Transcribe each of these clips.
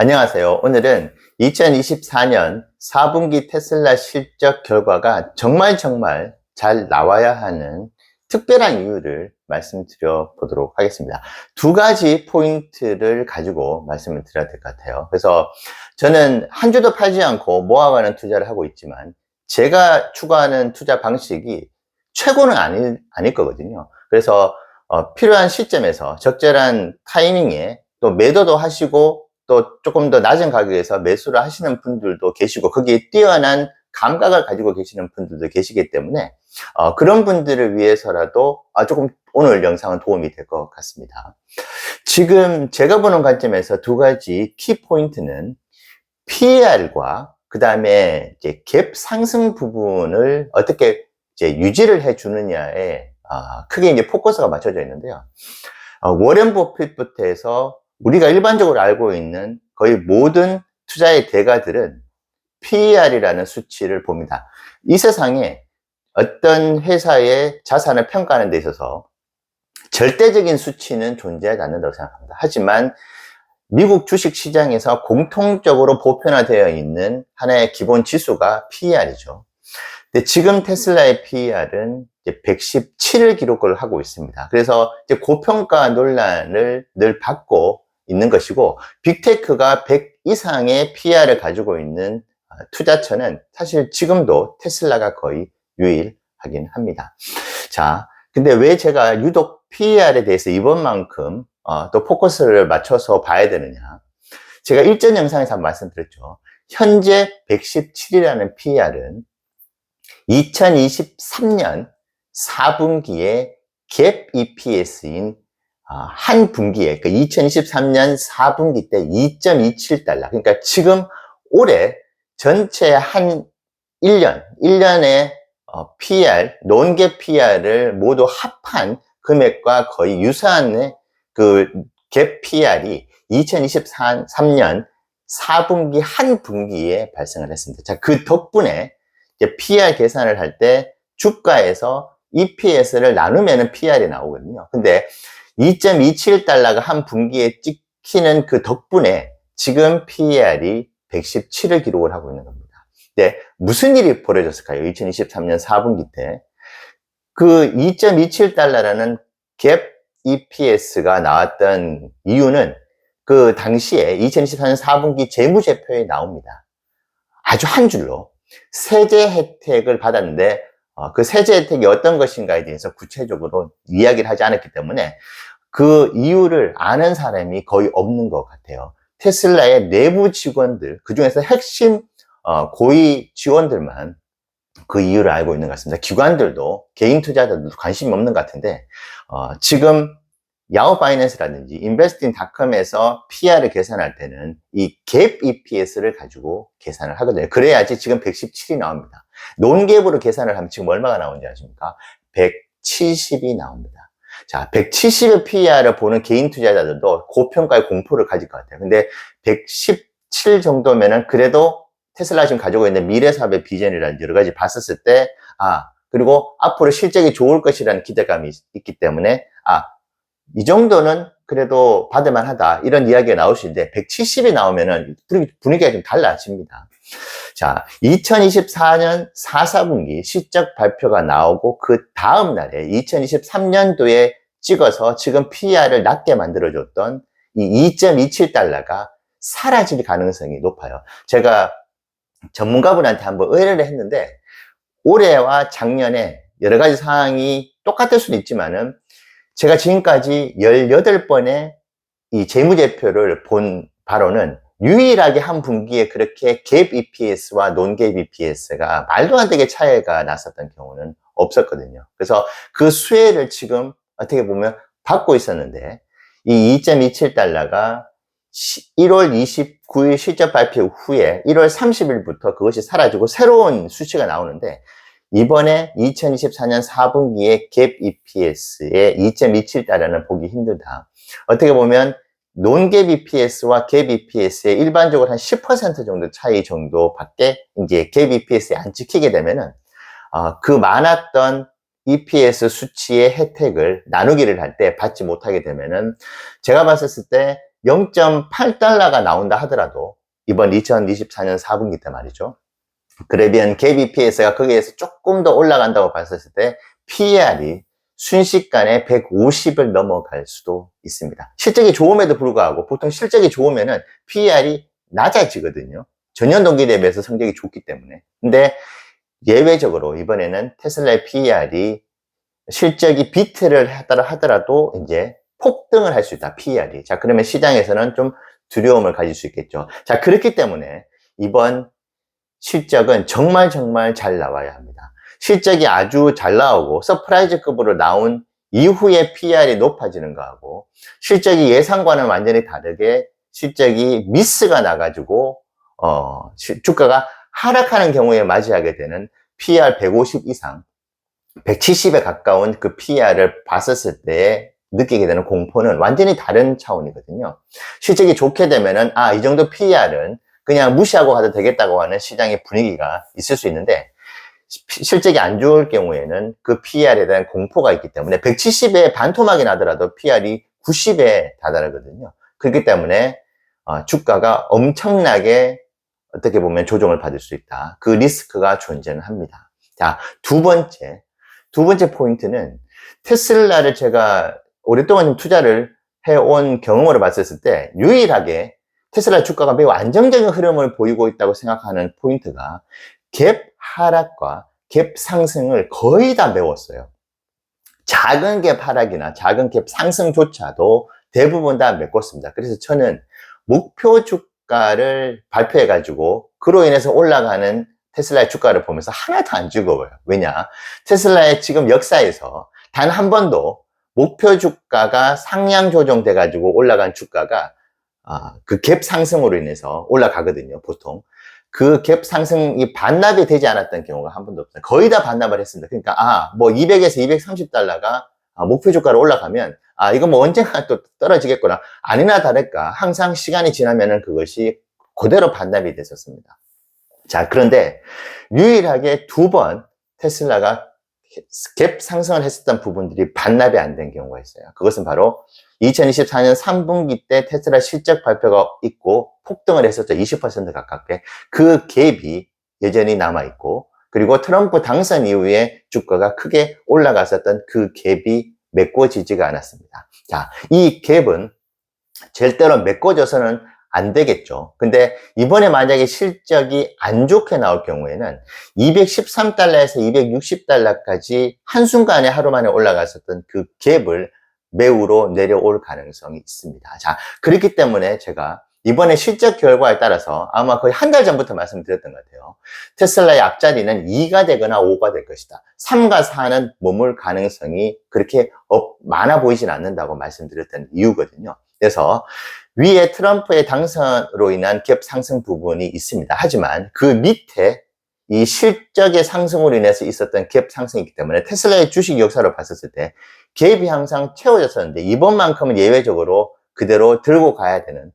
안녕하세요. 오늘은 2024년 4분기 테슬라 실적 결과가 정말 잘 나와야 하는 특별한 이유를 말씀드려 보도록 하겠습니다. 두 가지 포인트를 가지고 말씀을 드려야 될 것 같아요. 그래서 저는 한 주도 팔지 않고 모아가는 투자를 하고 있지만 제가 추구하는 투자 방식이 최고는 아닐 거거든요. 그래서 필요한 시점에서 적절한 타이밍에 또 매도도 하시고 또 조금 더 낮은 가격에서 매수를 하시는 분들도 계시고 거기에 뛰어난 감각을 가지고 계시는 분들도 계시기 때문에 그런 분들을 위해서라도 조금 오늘 영상은 도움이 될 것 같습니다. 지금 제가 보는 관점에서 두 가지 키포인트는 PER과 그 다음에 갭 상승 부분을 어떻게 유지를 해 주느냐에 크게 포커스가 맞춰져 있는데요. 워렌 버핏부터 해서 우리가 일반적으로 알고 있는 거의 모든 투자의 대가들은 PER이라는 수치를 봅니다. 이 세상에 어떤 회사의 자산을 평가하는 데 있어서 절대적인 수치는 존재하지 않는다고 생각합니다. 하지만 미국 주식 시장에서 공통적으로 보편화되어 있는 하나의 기본 지수가 PER이죠. 근데 지금 테슬라의 PER은 117을 기록을 하고 있습니다. 그래서 고평가 논란을 늘 받고 있는 것이고, 빅테크가 100 이상의 PER을 가지고 있는 투자처는 사실 지금도 테슬라가 거의 유일하긴 합니다. 자, 근데 왜 제가 유독 PER에 대해서 이번만큼 또 포커스를 맞춰서 봐야 되느냐. 제가 일전 영상에서 말씀드렸죠. 현재 117이라는 PER은 2023년 4분기에 갭 EPS인 한 분기에, 2023년 4분기 때 2.27달러. 그러니까 지금 올해 전체 한 1년의 PER, 논갭 PER을 모두 합한 금액과 거의 유사한 갭 PER이 2023년 4분기 한 분기에 발생을 했습니다. 자, 그 덕분에 PER 계산을 할 때 주가에서 EPS를 나누면 PER이 나오거든요. 근데 2.27달러가 한 분기에 찍히는 그 덕분에 지금 PER이 117을 기록을 하고 있는 겁니다. 네, 무슨 일이 벌어졌을까요? 2023년 4분기 때. 그 2.27달러라는 갭 EPS가 나왔던 이유는 그 당시에 2024년 4분기 재무제표에 나옵니다. 아주 한 줄로. 세제 혜택을 받았는데 그 세제 혜택이 어떤 것인가에 대해서 구체적으로 이야기를 하지 않았기 때문에 그 이유를 아는 사람이 거의 없는 것 같아요. 테슬라의 내부 직원들, 그 중에서 핵심 고위 직원들만 그 이유를 알고 있는 것 같습니다. 기관들도, 개인 투자자들도 관심이 없는 것 같은데 지금 야후 파이낸스라든지 investing.com에서 PER을 계산할 때는 이 갭 EPS를 가지고 계산을 하거든요. 그래야지 지금 117이 나옵니다. 논갭으로 계산을 하면 지금 얼마가 나오는지 아십니까? 170이 나옵니다. 자, 170의 PER을 보는 개인 투자자들도 고평가의 공포를 가질 것 같아요. 근데 117 정도면은 그래도 테슬라 지금 가지고 있는 미래 사업의 비전이라든지 여러 가지 봤었을 때, 그리고 앞으로 실적이 좋을 것이라는 기대감이 있기 때문에, 이 정도는 그래도 받을만 하다. 이런 이야기가 나올 수 있는데, 170이 나오면은 분위기가 좀 달라집니다. 자, 2024년 4, 4분기 실적 발표가 나오고 그 다음 날에 2023년도에 찍어서 지금 PER을 낮게 만들어줬던 이 2.27달러가 사라질 가능성이 높아요. 제가 전문가분한테 한번 의뢰를 했는데, 올해와 작년에 여러 가지 상황이 똑같을 수는 있지만은 제가 지금까지 18번의 이 재무제표를 본 바로는 유일하게 한 분기에 그렇게 갭 EPS와 논갭 EPS가 말도 안 되게 차이가 났었던 경우는 없었거든요. 그래서 그 수혜를 지금 어떻게 보면 받고 있었는데, 이 2.27달러가 1월 29일 실적 발표 후에 1월 30일부터 그것이 사라지고 새로운 수치가 나오는데, 이번에 2024년 4분기에 갭 EPS의 2.27달러는 보기 힘들다. 어떻게 보면 논갭 EPS와 갭 EPS의 일반적으로 한 10% 정도 차이 정도밖에 이제 갭 EPS에 안 찍히게 되면은 그 많았던 EPS 수치의 혜택을 나누기를 할 때 받지 못하게 되면은 제가 봤었을 때 0.8달러가 나온다 하더라도 이번 2024년 4분기 때 말이죠. 그래비언 갭 EPS가 거기에서 조금 더 올라간다고 봤을 때 PER이 순식간에 150을 넘어갈 수도 있습니다. 실적이 좋음에도 불구하고 보통 실적이 좋으면은 PER이 낮아지거든요. 전년 동기 대비해서 성적이 좋기 때문에. 근데 예외적으로 이번에는 테슬라의 PER이 실적이 비트를 하더라도 이제 폭등을 할 수 있다. PER이. 자, 그러면 시장에서는 좀 두려움을 가질 수 있겠죠. 자, 그렇기 때문에 이번 실적은 정말 잘 나와야 합니다. 실적이 아주 잘 나오고 서프라이즈급으로 나온 이후에 PER이 높아지는 거하고 실적이 예상과는 완전히 다르게 실적이 미스가 나가지고 주가가 하락하는 경우에 맞이하게 되는 PER 150 이상 170에 가까운 그 PER을 봤었을 때 느끼게 되는 공포는 완전히 다른 차원이거든요. 실적이 좋게 되면은 이 정도 PER은 그냥 무시하고 가도 되겠다고 하는 시장의 분위기가 있을 수 있는데 실적이 안 좋을 경우에는 그 PER에 대한 공포가 있기 때문에 170에 반토막이 나더라도 PER이 90에 다다르거든요. 그렇기 때문에 주가가 엄청나게 어떻게 보면 조정을 받을 수 있다. 그 리스크가 존재는 합니다. 자, 두 번째 포인트는 테슬라를 제가 오랫동안 좀 투자를 해온 경험으로 봤을 때 유일하게 테슬라 주가가 매우 안정적인 흐름을 보이고 있다고 생각하는 포인트가 갭 하락과 갭 상승을 거의 다 메웠어요. 작은 갭 하락이나 작은 갭 상승조차도 대부분 다 메꿨습니다. 그래서 저는 목표 주가를 발표해가지고 그로 인해서 올라가는 테슬라의 주가를 보면서 하나도 안 즐거워요. 왜냐? 테슬라의 지금 역사에서 단 한 번도 목표 주가가 상향 조정돼가지고 올라간 주가가 그 갭 상승으로 인해서 올라가거든요, 보통. 그 갭 상승이 반납이 되지 않았던 경우가 한 번도 없어요. 거의 다 반납을 했습니다. 그러니까, 200에서 230달러가 목표 주가로 올라가면, 이거 뭐 언젠가 또 떨어지겠구나. 아니나 다를까. 항상 시간이 지나면은 그것이 그대로 반납이 됐었습니다. 자, 그런데 유일하게 두 번 테슬라가 갭 상승을 했었던 부분들이 반납이 안 된 경우가 있어요. 그것은 바로 2024년 3분기 때 테슬라 실적 발표가 있고 폭등을 했었죠. 20% 가깝게. 그 갭이 여전히 남아있고 그리고 트럼프 당선 이후에 주가가 크게 올라갔었던 그 갭이 메꿔지지가 않았습니다. 자, 이 갭은 절대로 메꿔져서는 안 되겠죠. 근데 이번에 만약에 실적이 안 좋게 나올 경우에는 213달러에서 260달러까지 한순간에 하루 만에 올라갔었던 그 갭을 매우로 내려올 가능성이 있습니다. 자, 그렇기 때문에 제가 이번에 실적 결과에 따라서 아마 거의 한 달 전부터 말씀드렸던 것 같아요. 테슬라의 앞자리는 2가 되거나 5가 될 것이다. 3과 4는 머물 가능성이 그렇게 많아 보이진 않는다고 말씀드렸던 이유거든요. 그래서 위에 트럼프의 당선으로 인한 갭 상승 부분이 있습니다. 하지만 그 밑에 이 실적의 상승으로 인해서 있었던 갭 상승이기 때문에 테슬라의 주식 역사로 봤었을 때 갭이 항상 채워졌었는데 이번만큼은 예외적으로 그대로 들고 가야 되는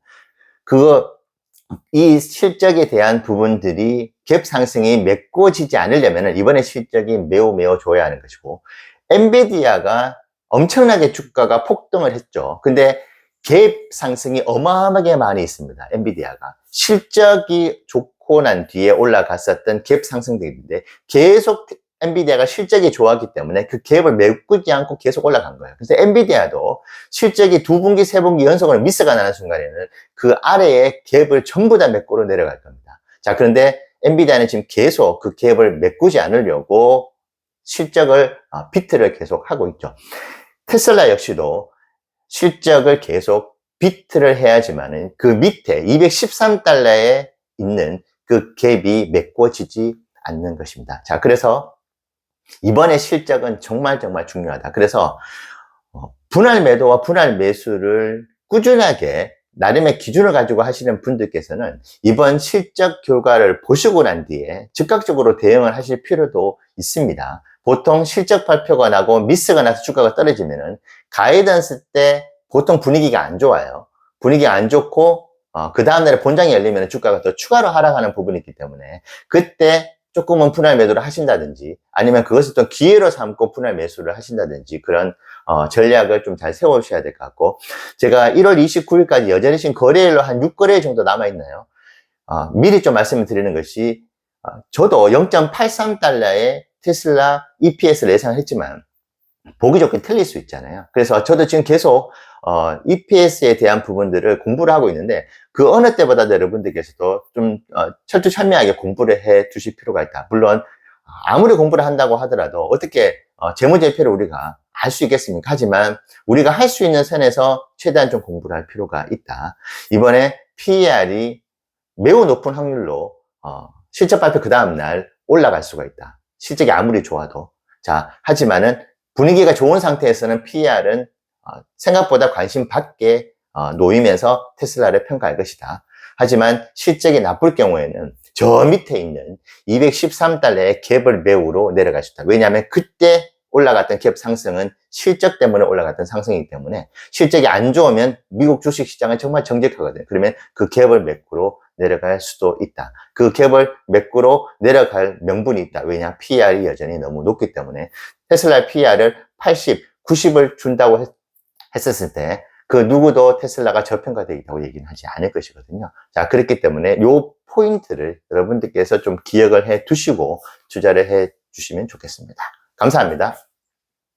이 실적에 대한 부분들이 갭 상승이 메꿔지지 않으려면 이번에 실적이 매우 좋아야 하는 것이고 엔비디아가 엄청나게 주가가 폭등을 했죠. 근데 갭 상승이 어마어마하게 많이 있습니다. 엔비디아가 실적이 좋고 난 뒤에 올라갔었던 갭 상승들인데 계속 엔비디아가 실적이 좋았기 때문에 그 갭을 메꾸지 않고 계속 올라간 거예요. 그래서 엔비디아도 실적이 2분기, 3분기 연속으로 미스가 나는 순간에는 그 아래의 갭을 전부 다 메꾸러 내려갈 겁니다. 자, 그런데 엔비디아는 지금 계속 그 갭을 메꾸지 않으려고 실적을 비트를 계속 하고 있죠. 테슬라 역시도 실적을 계속 비트를 해야지만은 그 밑에 213달러에 있는 그 갭이 메꿔지지 않는 것입니다. 자, 그래서 이번에 실적은 정말 중요하다. 그래서 분할 매도와 분할 매수를 꾸준하게 나름의 기준을 가지고 하시는 분들께서는 이번 실적 결과를 보시고 난 뒤에 즉각적으로 대응을 하실 필요도 있습니다. 보통 실적 발표가 나고 미스가 나서 주가가 떨어지면은 가이던스 때 보통 분위기가 안 좋아요. 분위기가 안 좋고 그 다음날에 본장이 열리면 주가가 더 추가로 하락하는 부분이 있기 때문에 그때 조금은 분할 매도를 하신다든지 아니면 그것을 또 기회로 삼고 분할 매수를 하신다든지 그런 전략을 좀 잘 세우셔야 될 것 같고, 제가 1월 29일까지 여전히 지금 거래일로 한 6거래 정도 남아있나요? 미리 좀 말씀을 드리는 것이, 저도 0.83달러의 테슬라 EPS를 예상을 했지만 보기 좋게 틀릴 수 있잖아요. 그래서 저도 지금 계속 EPS에 대한 부분들을 공부를 하고 있는데, 그 어느 때보다도 여러분들께서도 좀 철두철미하게 공부를 해 두실 필요가 있다. 물론 아무리 공부를 한다고 하더라도 어떻게 재무제표를 우리가 알 수 있겠습니까? 하지만 우리가 할 수 있는 선에서 최대한 좀 공부를 할 필요가 있다. 이번에 PER이 매우 높은 확률로 실적 발표 그 다음날 올라갈 수가 있다. 실적이 아무리 좋아도. 자, 하지만은 분위기가 좋은 상태에서는 PER은 생각보다 관심 밖에 놓이면서 테슬라를 평가할 것이다. 하지만 실적이 나쁠 경우에는 저 밑에 있는 213달러의 갭을 매우로 내려갈 수 있다. 왜냐하면 그때 올라갔던 갭 상승은 실적 때문에 올라갔던 상승이기 때문에, 실적이 안 좋으면 미국 주식시장은 정말 정직하거든요. 그러면 그 갭을 매꾸로 내려갈 수도 있다. 그 갭을 매꾸로 내려갈 명분이 있다. 왜냐? PER이 여전히 너무 높기 때문에. 테슬라 PER을 80, 90을 준다고 했었을 때 그 누구도 테슬라가 저평가되어 있다고 얘기는 하지 않을 것이거든요. 자, 그렇기 때문에 요 포인트를 여러분들께서 좀 기억을 해 두시고 투자를 해 주시면 좋겠습니다. 감사합니다.